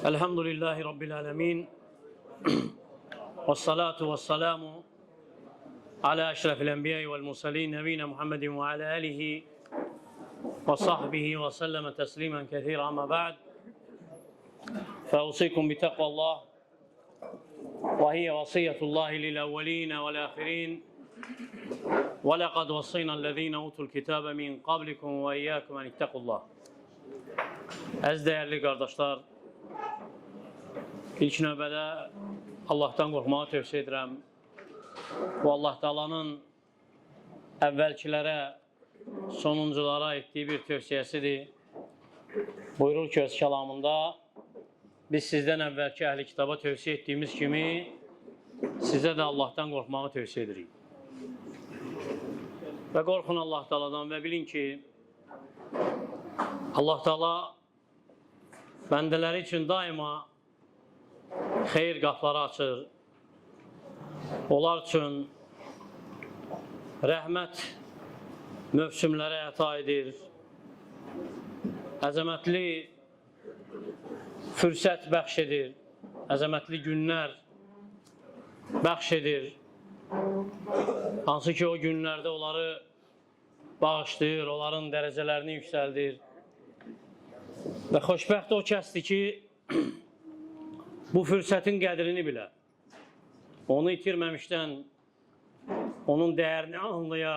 Elhamdülillahi Rabbil alemin. Vessalatu vesselamu ala eşrefil enbiyayı vel mursalin nebine Muhammedin ve ala alihi ve sahbihi ve selleme teslimen kethira ama ba'd. Feusikum bi takvallah ve hiye vasiyetullahi lil evveline vel ahirin ve lekad vassayna utul kitabe min qablikum ve iyyakum en ittakullah. Əziz değerli kardeşler, İlk növbədə Allahdan qorxmağı tövsiyə edirəm. Bu Allah Taala'nın əvvəlkilərə, sonunculara etdiyi bir tövsiyəsidir. Buyurur ki, öz kəlamında biz sizdən əvvəlki əhli kitaba tövsiyə etdiyimiz kimi sizə də Allahdan qorxmağı tövsiyə edirik. Və qorxun Allah Taala'dan və bilin ki, Allah Taala bəndələri üçün daima xeyir qapıları açır. Onlar üçün rəhmət mövsümlərə əta edir. Əzəmətli fürsət bəxş edir. Əzəmətli günlər bəxş edir. Hansı ki, o günlərdə onları bağışlayır, onların dərəcələrini yüksəldir. Və xoşbəxt o kəsdir ki, bu fürsətin qədrini bilə, onu itirməmişdən onun dəyərini anlaya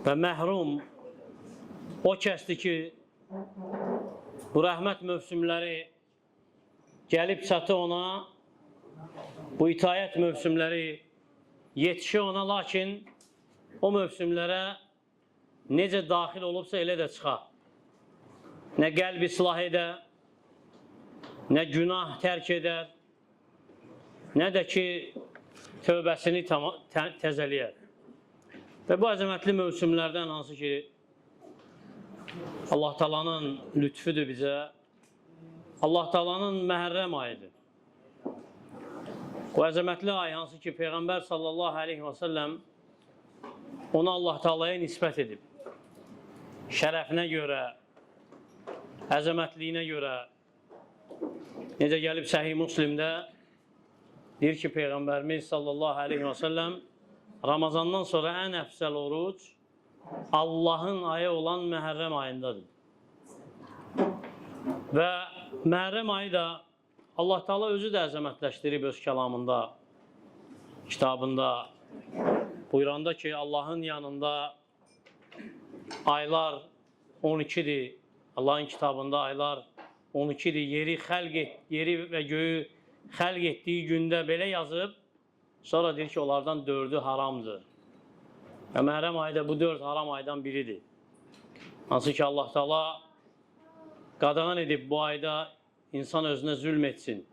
və məhrum o kəsdir ki, bu rəhmət mövsümləri gəlib çatı ona, bu itayət mövsümləri yetişi ona, lakin o mövsümlərə necə daxil olubsa elə də çıxar. Nə qəlb islah edə, nə günah tərk edər, nə də ki, tövbəsini təzəliyər. Və bu əzəmətli mövsümlərdən hansı ki, Allah Taala'nın lütfüdür bizə, Allah Taala'nın məhərrəm ayıdır. Bu əzəmətli ay hansı ki, Peyğəmbər sallallahu aleyhi və səlləm onu Allah Taala'ya nisbət edib. Şərəfinə görə, əzəmətliyinə görə, necə gəlib Səhih Müslimdə deyir ki, Peyğəmbərimiz sallallahu aleyhi və səlləm Ramazandan sonra ən əfsəl oruc Allahın ayı olan Məhərrəm ayındadır. Və Məhərrəm ayı da Allah Taala özü də əzəmətləşdirib öz kəlamında, kitabında buyuranda ki, Allahın yanında aylar 12'dir. Allahın kitabında aylar 12'dir. Yeri və göyü xəlq etdiyi gündə belə yazıb, sonra deyir ki, onlardan 4'ü haramdır. Və Məhərrəm ayı da bu 4 haram aydan biridir. Hansı ki, Allah Taala qadağan edib bu ayda insan özünə zülm etsin.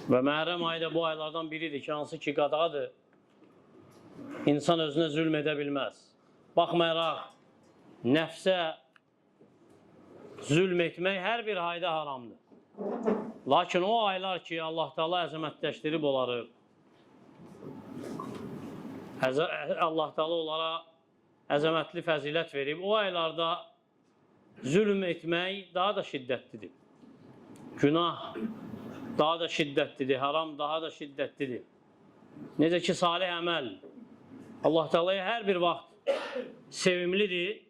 Və Məhərrəm ayı da bu aylardan biridir ki, hansı ki, qadağadır. İnsan özünə zülm edə bilməz. Baxmayaraq, nəfsə zülm etmək hər bir ayda haramdır. Lakin o aylar ki, Allah Taala əzəmətləşdirib onları, Allah Taala onlara əzəmətli fəzilət verib, o aylarda zülm etmək daha da şiddətlidir. Günah daha da şiddətlidir, haram daha da şiddətlidir. Necə ki, salih əməl Allah Taala'ya hər bir vaxt sevimlidir,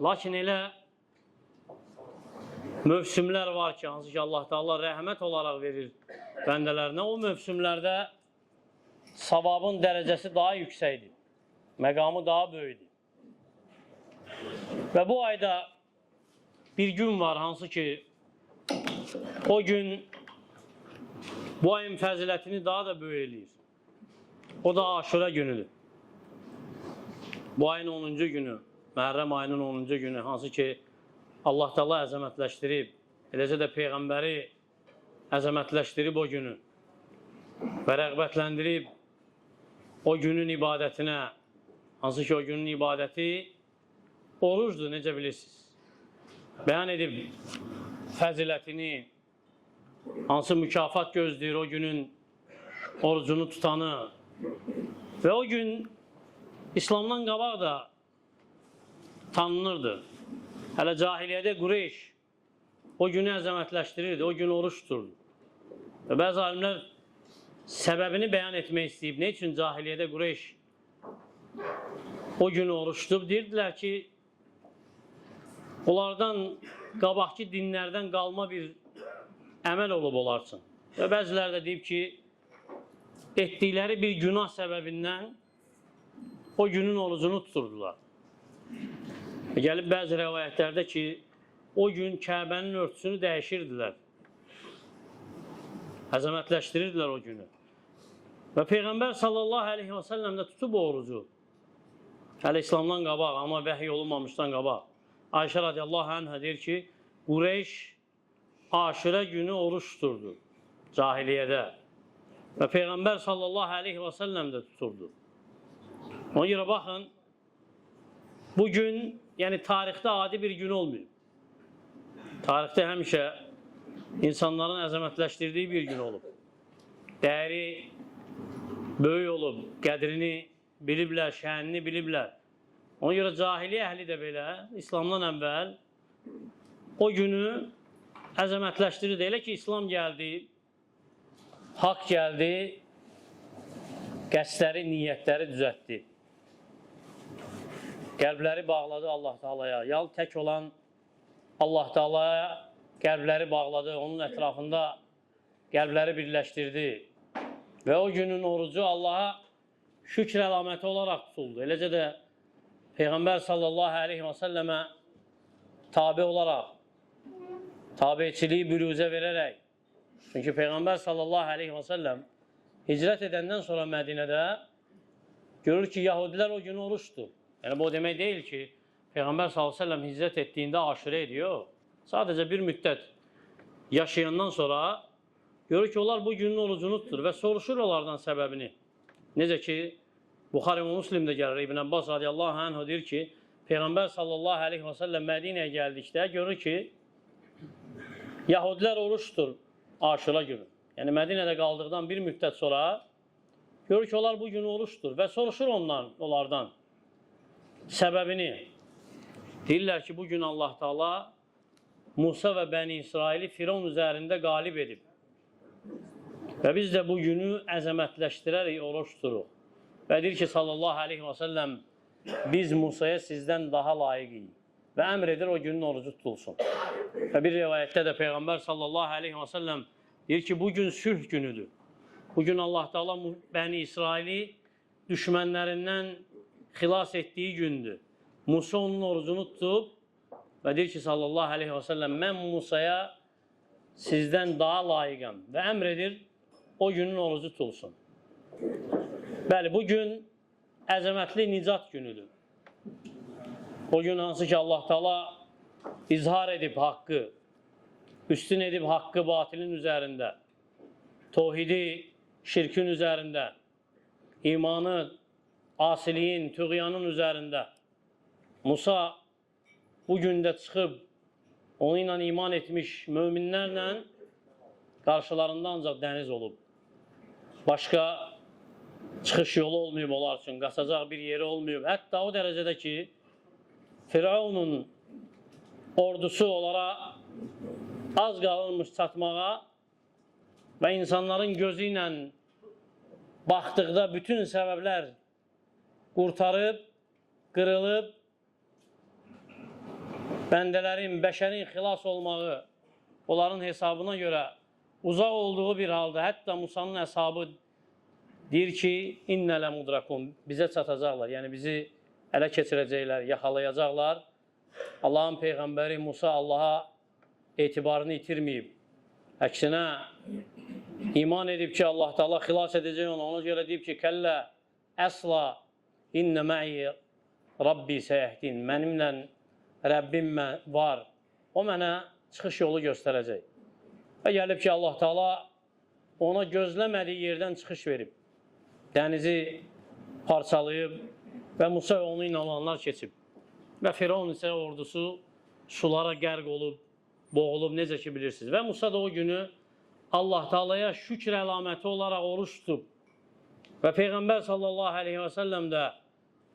lakin elə mövsümlər var ki, hansı ki, Allah Taala rəhmət olaraq verir bəndələrinə. O mövsümlərdə savabın dərəcəsi daha yüksəkdir, məqamı daha böyükdür. Və bu ayda bir gün var, hansı ki, o gün bu ayın fəzilətini daha da böyük eləyir. O da Aşura günüdür. Bu ayın 10-cu günü, Məhərrəm ayının 10-cu günü, hansı ki, Allah Taala əzəmətləşdirib, eləcə də Peyğəmbəri əzəmətləşdirib o günü və rəğbətləndirib o günün ibadətinə, hansı ki, o günün ibadəti orucdur, necə bilirsiniz. Bəyan edib fəzilətini, hansı mükafat gözləyir o günün orucunu tutanı və o gün İslamdan qabaq da tanınırdı. Hələ cahiliyyədə Qureyş o günü əzəmətləşdirirdi, o gün oruç tuturdu. Və bəzi alimlər səbəbini bəyan etmək istəyib. Ne üçün cahiliyyədə Qureyş o günü oruç tutub? Deyirdilər ki, onlardan qabaqki dinlərdən qalma bir əməl olub onlar üçün. Və bəziləri də deyib ki, etdikləri bir günah səbəbindən o günün orucunu tuturdular. Gəlib bəzi rəvayətlərdə ki, o gün Kəbənin örtüsünü dəyişirdilər. Əzəmətləşdirirdilər o günü. Və Peyğəmbər sallallahu aleyhi və səlləm də tutub o orucu. Hələ İslamdan qabaq, amma vəhiy olunmamışdan qabaq. Ayşə radiyallahu anhə deyir ki, Qureyş Aşurə günü oruç tuturdu cahiliyyədə. Və Peyğəmbər sallallahu aleyhi və səlləm də tuturdu. Ona görə baxın, bu gün, yəni tarixdə adi bir gün olmuyor. Tarixdə həmişə insanların əzəmətləşdirdiyi bir gün olub. Dəyəri böyük olub, qədrini biliblər, şənini biliblər. Ona görə cahiliyə əhli də belə, İslamdan əvvəl o günü əzəmətləşdirirdi. Elə ki, İslam gəldi, haqq gəldi, qəsdləri, niyyətləri düzəltdi. Qəlbləri bağladı Allah Taalaya. Yal tək olan Allah Taalaya qəlbləri bağladı, onun ətrafında qəlbləri birləşdirdi. Və o günün orucu Allaha şükr əlaməti olaraq tutuldu. Eləcə də Peyğəmbər sallallahu aleyhi və səlləmə tabi olaraq, tabiçiliyi büruzə verərək. Çünki Peyğəmbər sallallahu aleyhi və səlləm hicrət edəndən sonra Mədinədə görür ki, Yahudilər o günü oruçdur. Yəni, bu demək deyil ki, Peyğəmbər s.ə.v hicrət etdiyində aşırı ediyor. Sadəcə bir müddət yaşayandan sonra görür ki, onlar bu günün orucunu tutur və soruşur onlardan səbəbini. Necə ki, Buxari və Müslimdə gəlir, İbn Abbas radiyallahu anh deyir ki, Peyğəmbər sallallahu aleyhi və səlləm Mədinəyə gəldikdə görür ki, Yahudilər oruç tutur aşıra günü. Yəni, Mədinədə qaldıqdan bir müddət sonra görür ki, onlar bu günü oruç tutur və soruşur onlardan səbəbini. Deyirlər ki, bugün Allah Taala Musa və Bəni İsraili Firon üzərində qalib edib. Və biz də bu günü əzəmətləşdirərək oruç tuturuq. Və deyir ki, sallallahu aleyhi və səlləm, biz Musaya sizdən daha layiqiyik. Və əmr edir o günün orucu tutulsun. Və bir rivayətdə də Peyğəmbər sallallahu aleyhi və səlləm deyir ki, bugün sülh günüdür. Bugün Allah Taala Bəni İsraili düşmənlərindən xilas etdiyi gündür. Musa onun orucunu tutub və deyir ki, sallallahu aleyhi və səlləm, mən Musaya sizdən daha layiqəm və əmr edir, o günün orucu tutulsun. Bəli, bu gün əzəmətli nicat günüdür. O gün hansı ki, Allah Taala izhar edib haqqı, üstün edib haqqı batilin üzərində, tohidi şirkin üzərində, imanı asiliyin, tüğyanın üzərində. Musa bu gündə çıxıb, onu ilə iman etmiş möminlərlə qarşılarında ancaq dəniz olub. Başqa çıxış yolu olmayıb onlar üçün, qaçacaq bir yeri olmayıb. Hətta o dərəcədə ki, Firavunun ordusu onlara az qalırmış çatmağa və insanların gözü ilə baxdıqda bütün səbəblər qurtarıb, qırılıb, bəndələrin, bəşərin xilas olmağı onların hesabına görə uzaq olduğu bir halda, hətta Musanın əshabı deyir ki, innə ləmudrakun, bizə çatacaqlar, yəni bizi ələ keçirəcəklər, yaxalayacaqlar. Allahın Peyğəmbəri Musa Allaha etibarını itirməyib. Əksinə, iman edib ki, Allah Taala xilas edəcək onu. Ona görə deyib ki, kəllə, əsla, innə mə'i Rabbi səyəhdin. Mənimlə Rəbbim var. O mənə çıxış yolu göstərəcək. Və gəlib ki, Allah Taala ona gözləmədiyi yerdən çıxış verib. Dənizi parçalayıb və Musa onu ilə olanlar keçib. Və Firavun isə ordusu sulara qərq olub, boğulub, necə ki bilirsiniz. Və Musa da o günü Allah Taalaya şükr əlaməti olaraq oruç tutub. Və Peyğəmbər sallallahu aleyhi və səlləm də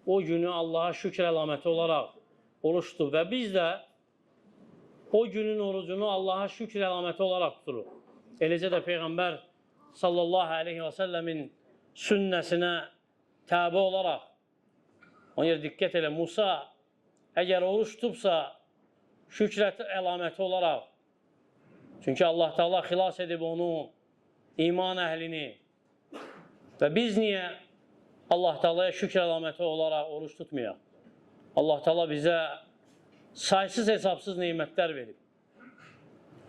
o günü Allaha şükr əlaməti olaraq oruç tutub. Və biz də o günün orucunu Allah'a şükür əlaməti olaraq tuturur. Eləcə də Peyğəmbər sallallahu aleyhi və səlləmin sünnəsinə təbi olaraq, ona görə diqqət elə, Musa əgər oruç tutubsa, şükrət əlaməti olaraq, çünki Allah Teala xilas edib onu, iman əhlini və biz niyə Allah Teala'ya şükür əlaməti olaraq oruç tutmayaq? Allah Teala bizə saysız hesabsız neymətlər verib.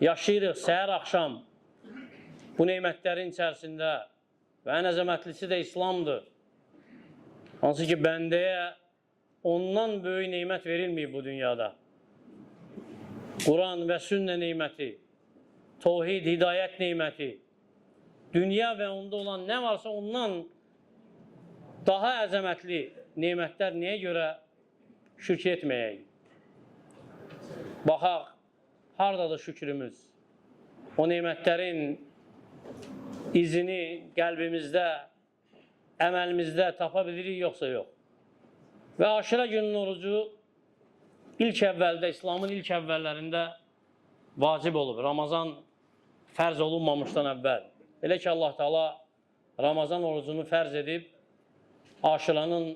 Yaşayırıq səhər axşam bu neymətlərin içərisində və ən əzəmətlisi də İslamdır. Hansı ki, bəndəyə ondan böyük neymət verilməyib bu dünyada. Quran və sünnə neyməti, tevhid, hidayət neyməti, dünya və onda olan nə varsa ondan daha əzəmətli neymətlər niyə görə şükür etməyək? Baxaq, haradadır şükrümüz? O neymətlərin izini qəlbimizdə, əməlimizdə tapa bilirik, yoxsa yox? Və aşura günün orucu ilk əvvəldə, İslamın ilk əvvəllərində vacib olub. Ramazan fərz olunmamışdan əvvəl. Elə ki, Allah Teala Ramazan orucunu fərz edib, aşuranın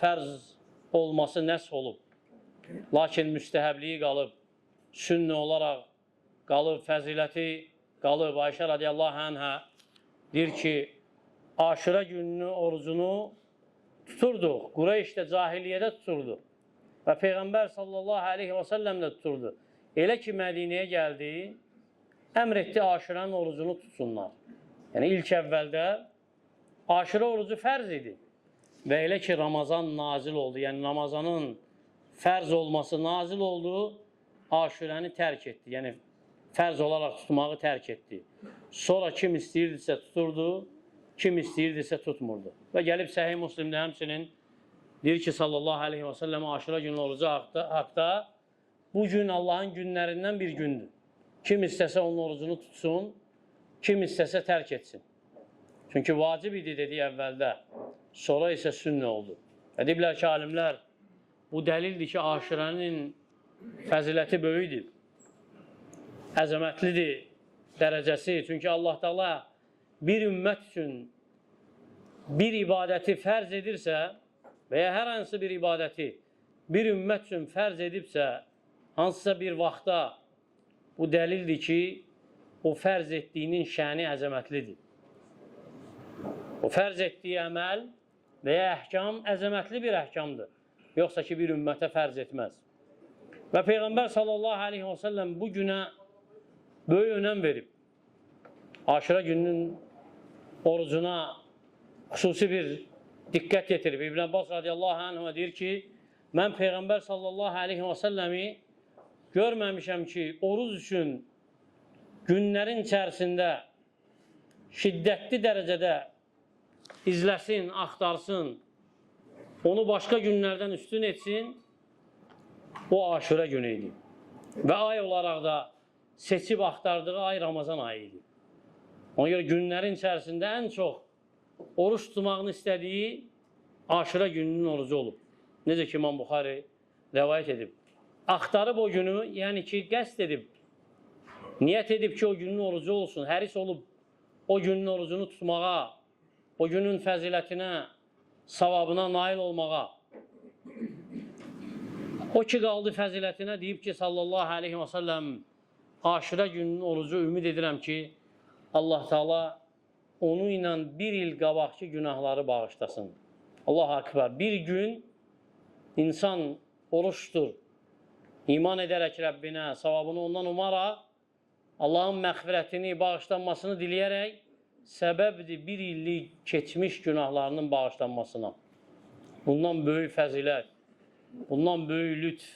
fərz olması nəsx olub. Lakin müstəhəbliyi qalıb, sünnə olaraq qalıb, fəziləti qalıb. Ayşə radiyallahu anhə deyir ki, aşura gününün orucunu tuturduq. Qureyşdə, cahiliyyədə tuturdu. Və Peyğəmbər sallallahu aleyhi və səlləm də tuturdu. Elə ki, Mədinəyə gəldi, əmr etdi aşuranın orucunu tutsunlar. Yəni, ilk əvvəldə aşura orucu fərz idi. Və elə ki, Ramazan nazil oldu, yəni Ramazanın fərz olması nazil oldu, aşurəni tərk etdi. Yəni, fərz olaraq tutmağı tərk etdi. Sonra kim istəyirdisə tuturdu, kim istəyirdisə tutmurdu. Və gəlib Səhih Müslimdə həmçinin deyir ki, sallallahu aleyhi və səlləm aşura günü orucu haqda bu gün Allahın günlərindən bir gündür. Kim istəsə onun orucunu tutsun, kim istəsə tərk etsin. Çünki vacib idi dedik əvvəldə, sonra isə sünnə oldu. Və deyiblər ki, alimlər, bu dəlildir ki, aşuranın fəziləti böyüdür, əzəmətlidir dərəcəsi. Çünki Allah Teala bir ümmət üçün bir ibadəti fərz edirsə və ya hər hansı bir ibadəti bir ümmət üçün fərz edibsə, hansısa bir vaxtda bu dəlildir ki, o fərz etdiyinin şəni əzəmətlidir. O fərz etdiyi əməl və ya əhkam əzəmətli bir əhkamdır. Yoxsa ki, bir ümmətə fərz etməz. Və Peyğəmbər sallallahu aleyhi və səlləm bu günə böyük önəm verib. Aşura gününün orucuna xüsusi bir diqqət yetirib. İbn Abbas radiyallahu anhə deyir ki, mən Peyğəmbər sallallahu aleyhi və səlləmi görməmişəm ki, oruc üçün günlərin içərisində şiddətli dərəcədə izləsin, axtarsın, onu başqa günlərdən üstün etsin, o aşura günü idi. Və ay olaraq da seçib axtardığı ay Ramazan ayı idi. Ona görə günlərin içərisində ən çox oruç tutmağını istədiyi aşura gününün orucu olub. Necə ki, İmam Buxari rəvayət edib. Axtarıb o günü, yəni ki, qəsd edib, niyyət edib ki, o günün orucu olsun, həris olub o günün orucunu tutmağa, o günün fəzilətinə, savabına nail olmağa. O ki, qaldı fəzilətinə, deyib ki, sallallahu aleyhi və səlləm, aşura gününün orucu ümid edirəm ki, Allah Teala onu ilə bir il qabaqki günahları bağışlasın. Allah akbar. Bir gün insan oruçdur. İman edərək Rəbbinə, savabını ondan umaraq, Allahın məğfirətini, bağışlanmasını diləyərək, səbəbdir bir illik keçmiş günahlarının bağışlanmasına. Bundan böyük fəzilət, bundan böyük lütf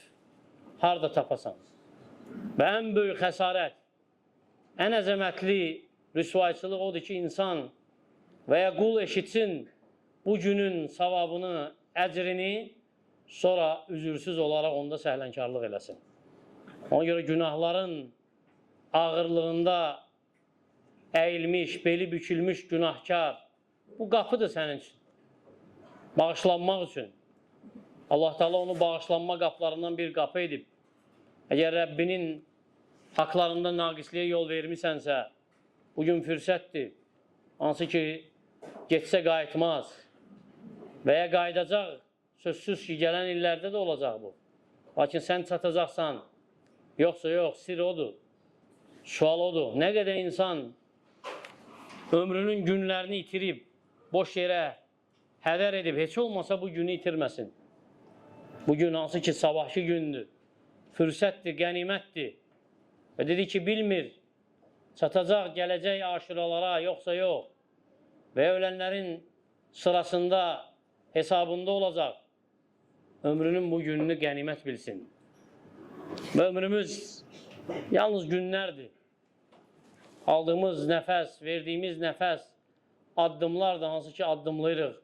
harada tapasan? Və ən böyük xəsarət, ən əzəmətli rüsvayçılıq odur ki, insan və ya qul eşitsin bu günün savabını, əcrini, sonra üzürsüz olaraq onda səhlənkarlıq eləsin. Ona görə günahların ağırlığında əyilmiş, beli bükülmüş günahkar, bu qapıdır sənin üçün. Bağışlanmaq üçün. Allah Teala onu bağışlanma qapılarından bir qapı edib. Əgər Rəbbinin haqlarında naqisliyə yol vermisənsə, bugün fürsətdir. Hansı ki, getsə qayıtmaz və ya qayıdacaq, sözsüz ki, gələn illərdə də olacaq bu. Lakin sən çatacaqsan, yoxsa yox, sir odur, sual odur. Nə qədər insan ömrünün günlərini itirib, boş yerə hədər edib, heç olmasa bu günü itirməsin. Bugün hansı ki, sabahki gündür, fürsətdir, qənimətdir. Və dedi ki, bilmir, çatacaq, gələcək aşuralara, yoxsa yox. Və ölənlərin sırasında, hesabında olacaq. Ömrünün bu gününü qənimət bilsin. Və ömrümüz yalnız günlərdir. Aldığımız nəfəs, verdiyimiz nəfəs, addımlar da hansı ki, addımlayırıq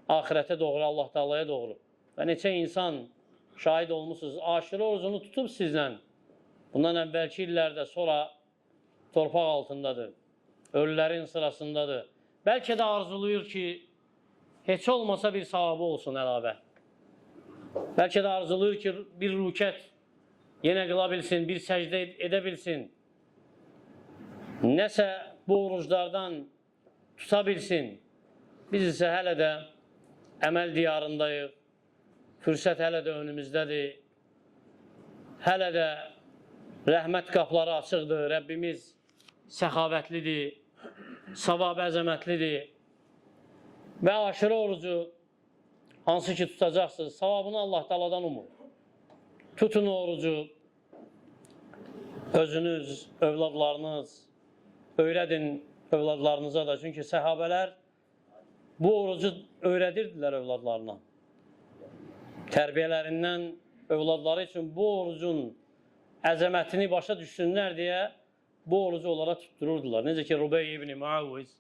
ahirətə doğru, Allah Taala'ya doğru. Və neçə insan şahid olmuşsunuz, aşırı orucunu tutub sizlə. Bundan əvvəlki illərdə sonra torpaq altındadır, ölülərin sırasındadır. Bəlkə də arzulayır ki, heç olmasa bir savabı olsun əlavə. Bəlkə də arzulayır ki, bir rükət yenə qıla bilsin, bir səcdə edə bilsin. Nəsə bu oruclardan tuta bilsin. Biz isə hələ də əməl diyarındayıq. Fürsət hələ də önümüzdədir. Hələ də rəhmət qapıları açıqdır. Rəbbimiz səxavətlidir, savab əzəmətlidir. Və aşırı orucu hansı ki tutacaqsınız, savabını Allah Taala'dan umur. Tutun orucu, özünüz, övladlarınız, öyrədin övladlarınıza da. Çünki səhabələr bu orucu öyrədirdilər övladlarına. Tərbiyələrindən övladları üçün bu orucun əzəmətini başa düşsünlər deyə bu orucu onlara tuttururdular. Necə ki, Rubey ibn Muavviz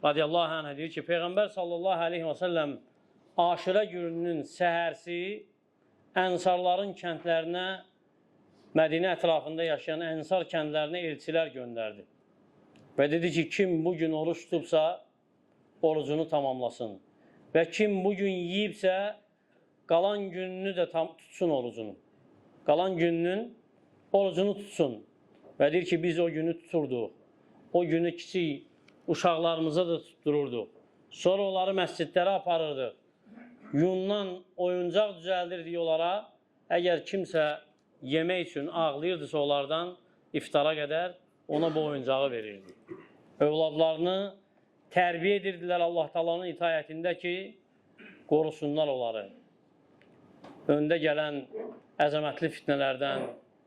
radiyallahu anh deyir ki, Peyğəmbər sallallahu aleyhi və səlləm aşırə gününün səhərsi ənsarların kəndlərinə, Mədinə ətrafında yaşayan ənsar kəndlərinə elçilər göndərdi. Və dedi ki, kim bugün oruç tutubsa, orucunu tamamlasın. Və kim bugün yiyibsə, qalan gününü də tutsun orucunu. Qalan gününün orucunu tutsun. Və deyir ki, biz o günü tuturduq. O günü kiçik uşaqlarımıza da tuttururduq. Sonra onları məscidlərə aparırdıq. Yundan oyuncaq düzəldirdik onlara. Əgər kimsə yemək üçün ağlayırdısa onlardan iftara qədər ona bu oyuncağı verirdi. Övladlarını tərbiyə edirdilər Allah Taala'nın itayətində ki, qorusunlar onları. Öndə gələn əzəmətli fitnələrdən,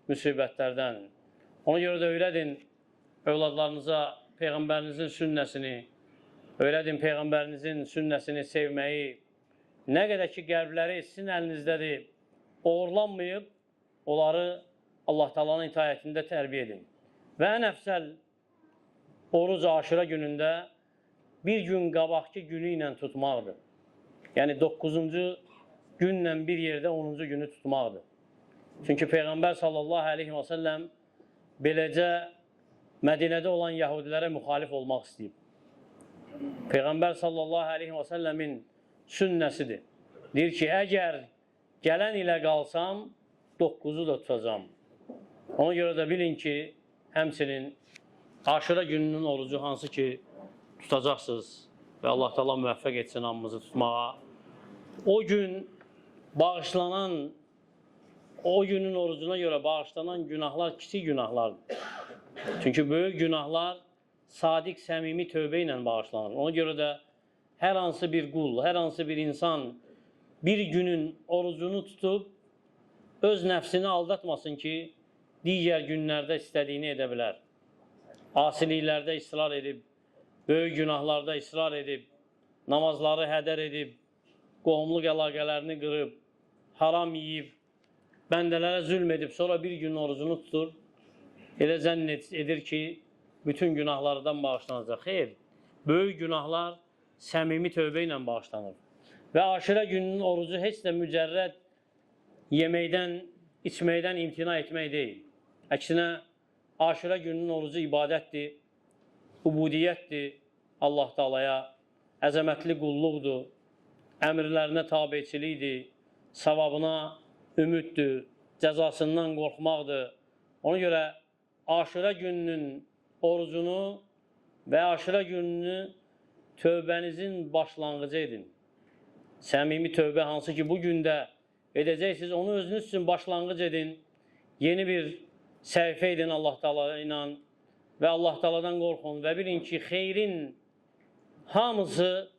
müsibətlərdən. Ona görə də öyrədin övladlarınıza Peyğəmbərinizin sünnəsini, öyrədin Peyğəmbərinizin sünnəsini sevməyi. Nə qədər ki, qəlbləri sizin əlinizdədir, oğurlanmayıb, onları Allah Taala'nın itayətində tərbiyə edin. Və ən əfsəl oruc aşırı günündə bir gün qabaqki günü ilə tutmaqdır. Yəni 9-cu günlə bir yerdə 10-cu günü tutmaqdır. Çünki Peyğəmbər sallallahu aleyhi və səlləm beləcə Mədinədə olan yəhudilərə müxalif olmaq istəyib. Peyğəmbər sallallahu aleyhi və səlləmin sünnəsidir. Deyir ki, əgər gələn ilə qalsam, 9-u da tutacam. Ona görə də bilin ki, həmçinin aşırı gününün orucu hansı ki tutacaqsınız və Allah Taala müvəffəq etsin hamımızı tutmağa. O gün bağışlanan, o günün orucuna görə bağışlanan günahlar kiçik günahlardır. Çünki böyük günahlar sadiq, səmimi tövbə ilə bağışlanır. Ona görə də hər hansı bir qul, hər hansı bir insan bir günün orucunu tutub öz nəfsini aldatmasın ki, digər günlərdə istədiyini edə bilər. Asiliklərdə israr edib, böyük günahlarda israr edib, namazları hədər edib, qohumluq əlaqələrini qırıb, haram yiyib, bəndələrə zülm edib, sonra bir gün orucunu tutur, elə zənn edir ki, bütün günahlardan bağışlanacaq. Xeyr, böyük günahlar səmimi tövbə ilə bağışlanır. Və aşırı günün orucu heç də mücərrəd yeməkdən, içməkdən imtina etmək deyil. Əksinə, aşırı günün orucu ibadətdir, ubudiyyətdir Allah Taala'ya, əzəmətli qulluqdur, əmrlərinə tabiçilikdir, savabına ümiddir, cəzasından qorxmaqdır. Ona görə aşura gününün orucunu və aşura gününü tövbənizin başlanğıcı edin. Səmimi tövbə hansı ki bu gündə edəcəksiniz, onu özünüz üçün başlanğıc edin. Yeni bir səhifə edin Allah Teala ilə və Allah Teala'dan qorxun və bilin ki, xeyrin hamısı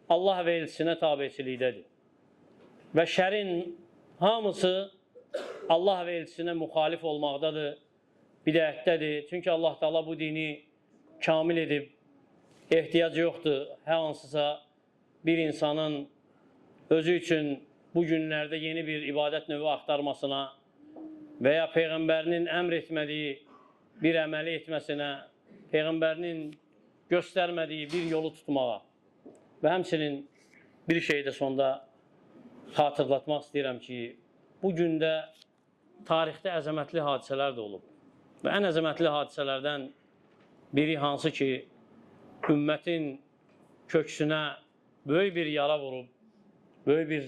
Allah və elçisinə tabiçilikdədir. Və şərin hamısı Allah və elçisinə müxalif olmaqdadır, bidətdədir. Çünki Allah Teala bu dini kamil edib, ehtiyacı yoxdur hər hansısa bir insanın özü üçün bu günlərdə yeni bir ibadət növü axtarmasına və ya Peyğəmbərinin əmr etmədiyi bir əməli etməsinə, Peyğəmbərinin göstərmədiyi bir yolu tutmağa və həmçinin bir şey də sonda xatırlatmaq istəyirəm ki, bu gündə tarixdə əzəmətli hadisələr də olub və ən əzəmətli hadisələrdən biri hansı ki, ümmətin köksünə böyük bir yara vurub, böyük bir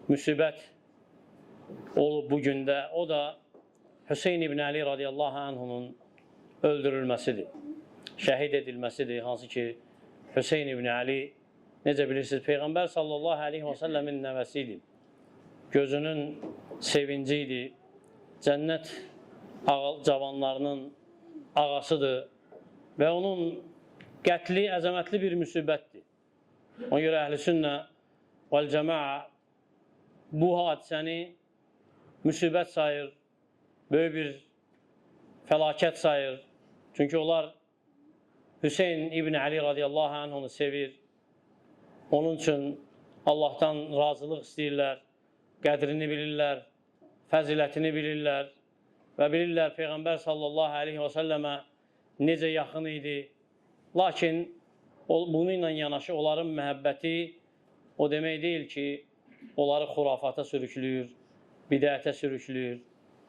müsibət olub bu gündə. O da Hüseyin ibn Ali radiyallahu anhunun öldürülməsidir, şəhid edilməsidir. Hansı ki, Hüseyin ibn Ali, necə bilirsiniz, Peyğəmbər sallallahu aleyhi və səlləmin nəvəsidir. Gözünün sevinci idi, cənnət cavanlarının ağasıdır və onun qətli əzəmətli bir müsibətdir. Ona görə əhl-i sünnə vəl-cəmaə bu hadisəni müsibət sayır, böyük bir fəlakət sayır. Çünki onlar Hüseyin ibn Ali radiyallahu anh onu sevir. Onun üçün Allahdan razılıq istəyirlər, qədrini bilirlər, fəzilətini bilirlər və bilirlər Peyğəmbər sallallahu aleyhi və səlləmə necə yaxın idi. Lakin bununla yanaşı onların məhəbbəti o demək deyil ki, onları xurafata sürüklüyür, bidətə sürüklüyür.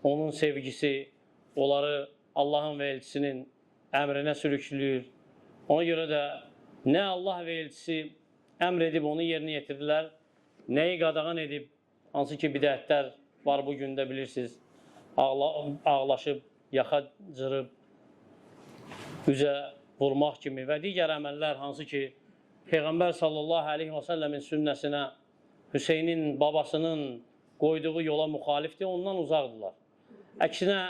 Onun sevgisi onları Allahın və elçisinin əmrinə sürüklüyür. Ona görə də nə Allah və elçisi əmr edib onu yerinə yetirdilər, nəyi qadağan edib, hansı ki bidətlər var bu gündə bilirsiniz, ağlaşıb, yaxa cırıb, üzə vurmaq kimi və digər əməllər hansı ki Peyğəmbər sallallahu aleyhi və səlləmin sünnəsinə, Hüseynin babasının qoyduğu yola müxalifdir, ondan uzaqdırlar. Əksinə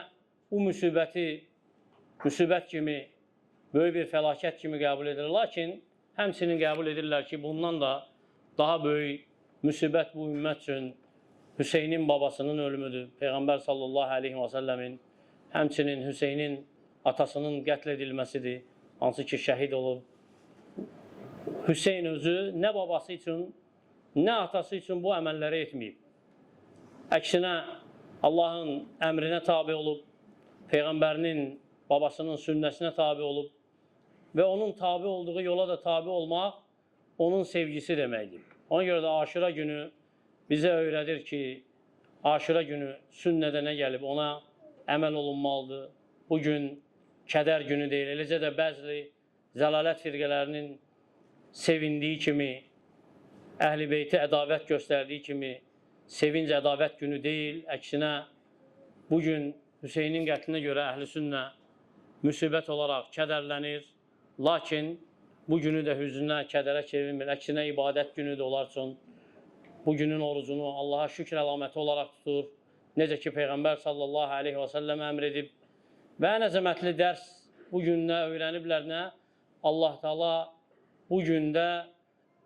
bu müsibət kimi, böyük bir fəlakət kimi qəbul edilir. Lakin həmçinin qəbul edirlər ki, bundan da daha böyük müsibət bu ümmət üçün Hüseynin babasının ölümüdür. Peyğəmbər sallallahu aleyhi və səlləmin, həmçinin Hüseynin atasının qətl edilməsidir, hansı ki şəhid olub. Hüseyin özü nə babası üçün, nə atası üçün bu əməlləri etməyib. Əksinə Allahın əmrinə tabi olub, Peyğəmbərinin babasının sünnəsinə tabi olub və onun tabi olduğu yola da tabi olmaq onun sevgisi deməkdir. Ona görə də aşura günü bizə öyrədir ki, aşura günü sünnədə nə gəlib, ona əməl olunmalıdır. Bugün kədər günü deyil, eləcə də bəzi zəlalət firqələrinin sevindiyi kimi, Əhl-i Beyti ədavət göstərdiyi kimi sevinc ədavət günü deyil. Əksinə, bugün Hüseynin qətlinə görə Əhl-i Sünnə müsibət olaraq kədərlənir. Lakin bu günü də hüznə, kədərə çevirmir. Əksinə, ibadət günü də olar üçün bu günün orucunu Allaha şükr əlaməti olaraq tutur. Necə ki, Peyğəmbər sallallahu aleyhi və səlləm əmr edib. Və ən əzəmətli dərs bu gündə öyrəniblər nə? Allah Teala bu gündə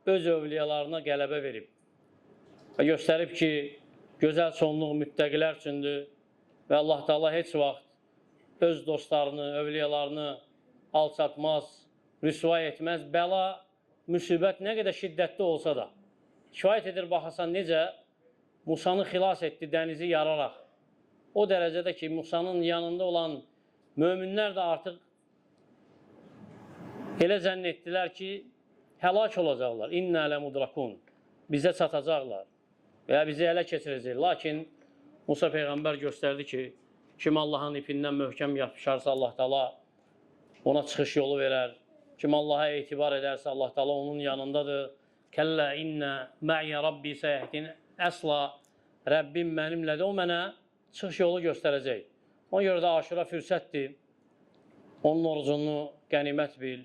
öz övliyalarına qələbə verib və göstərib ki, gözəl sonluq müttəqilər üçündür və Allah Teala heç vaxt öz dostlarını, övliyalarını alçatmaz, rüsvay etməz. Bəla, müsibət nə qədər şiddətli olsa da, kifayət edir baxasan necə Musanı xilas etdi dənizi yararaq. O dərəcədə ki, Musanın yanında olan möminlər də artıq elə zənn etdilər ki, həlak olacaqlar. İnnə ləmudrakun. Bizə çatacaqlar və ya bizi ələ keçirəcək. Lakin Musa Peyğəmbər göstərdi ki, kim Allahın ipindən möhkəm yapışarsa Allah Teala ona çıxış yolu verər. Kim Allaha etibar edərsə Allah Teala onun yanındadır. Kəllə innə mə'yə Rabbi səyəhdin. Əsla Rəbbim mənimlədir, o mənə çıxış yolu göstərəcək. Ona görə də aşura fürsətdir. Onun orucunu qənimət bil.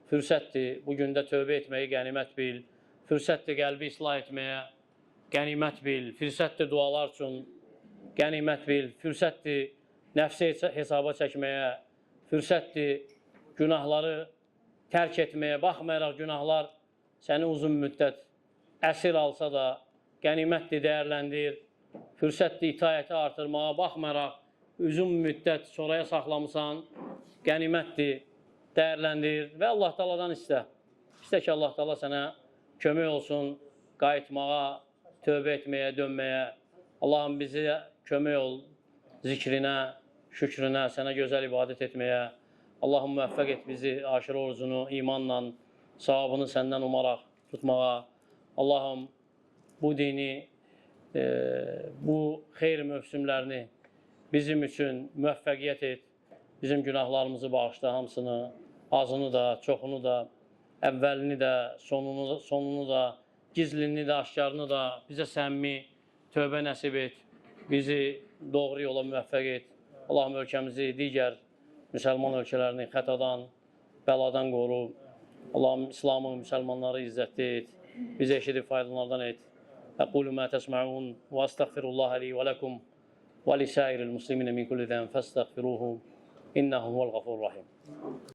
Fürsətdir bu gündə tövbə etməyi qənimət bil. Fürsətdir qəlbi islah etməyə qənimət bil. Fürsətdir dualar üçün qənimət bil. Fürsətdir nəfsi hesaba çəkməyə. Fürsətdir günahları tərk etməyə. Baxmayaraq günahlar səni uzun müddət əsir alsa da qənimətdir, dəyərləndir. Fürsətdir itayəti artırmağa baxmayaraq uzun müddət sonraya saxlamısan, qənimətdir, dəyərləndir və Allah Taala'dan istə. İstə ki, Allah Taala sənə kömək olsun, qayıtmağa, tövbə etməyə, dönməyə. Allahım bizə kömək ol zikrinə, şükrünə, sənə gözəl ibadət etməyə. Allahım müvəffəq et bizi aşırı orucunu imanla, savabını səndən umaraq tutmağa. Allahım bu dini, bu xeyr mövsümlərini bizim üçün müvəffəqiyyət et. Bizim günahlarımızı bağışla hamısını, azını da, çoxunu da, əvvəlini də, sonunu da, gizlini də, aşkarını da bizə səmimi tövbə nəsib et. Bizi doğru yola müvəffəq et. Allahım ölkəmizi, digər müsəlman ölkələrini xətadan, bəladan qoru. Allahım İslamı, müsəlmanları izzətli et. Bizi eşidib faydalardan et. Əqulu mə təsmə'un və əstəğfirullaha li və ləkum və lisəiril muslimin min kulli zəm fəstəğfiruhu innəhu huvəl-ğafurur rahim.